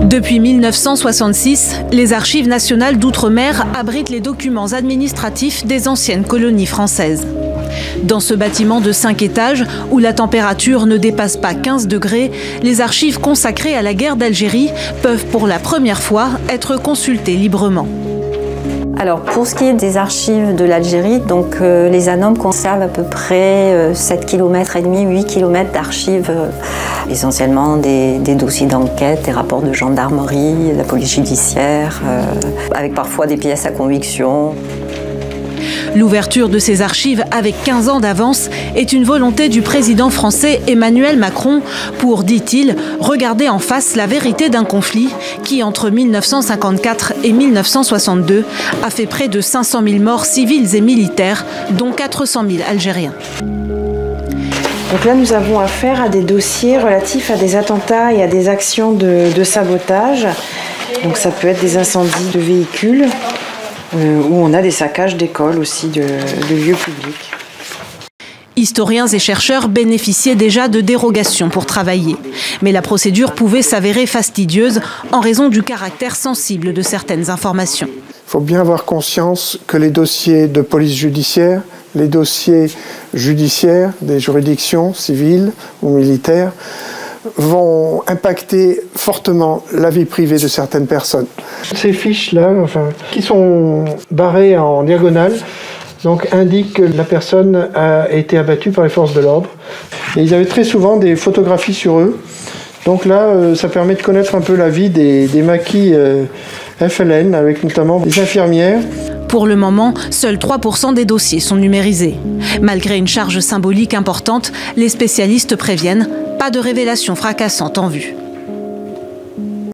Depuis 1966, les Archives nationales d'outre-mer abritent les documents administratifs des anciennes colonies françaises. Dans ce bâtiment de 5 étages, où la température ne dépasse pas 15 degrés, les archives consacrées à la guerre d'Algérie peuvent pour la première fois être consultées librement. Alors pour ce qui est des archives de l'Algérie, donc les ANOM conservent à peu près 7,5 km, 8 km d'archives, essentiellement des dossiers d'enquête, des rapports de gendarmerie, de la police judiciaire, avec parfois des pièces à conviction. L'ouverture de ces archives avec 15 ans d'avance est une volonté du président français Emmanuel Macron pour, dit-il, regarder en face la vérité d'un conflit qui, entre 1954 et 1962, a fait près de 500 000 morts civils et militaires, dont 400 000 Algériens. Donc là, nous avons affaire à des dossiers relatifs à des attentats et à des actions de sabotage. Donc ça peut être des incendies de véhicules, où on a des saccages d'écoles aussi, de lieux publics. Historiens et chercheurs bénéficiaient déjà de dérogations pour travailler. Mais la procédure pouvait s'avérer fastidieuse en raison du caractère sensible de certaines informations. Il faut bien avoir conscience que les dossiers de police judiciaire, les dossiers judiciaires des juridictions civiles ou militaires vont impacter fortement la vie privée de certaines personnes. Ces fiches-là, qui sont barrées en diagonale, donc indiquent que la personne a été abattue par les forces de l'ordre. Et ils avaient très souvent des photographies sur eux. Donc là, ça permet de connaître un peu la vie des maquis FLN, avec notamment des infirmières. Pour le moment, seuls 3% des dossiers sont numérisés. Malgré une charge symbolique importante, les spécialistes préviennent, pas de révélation fracassante en vue.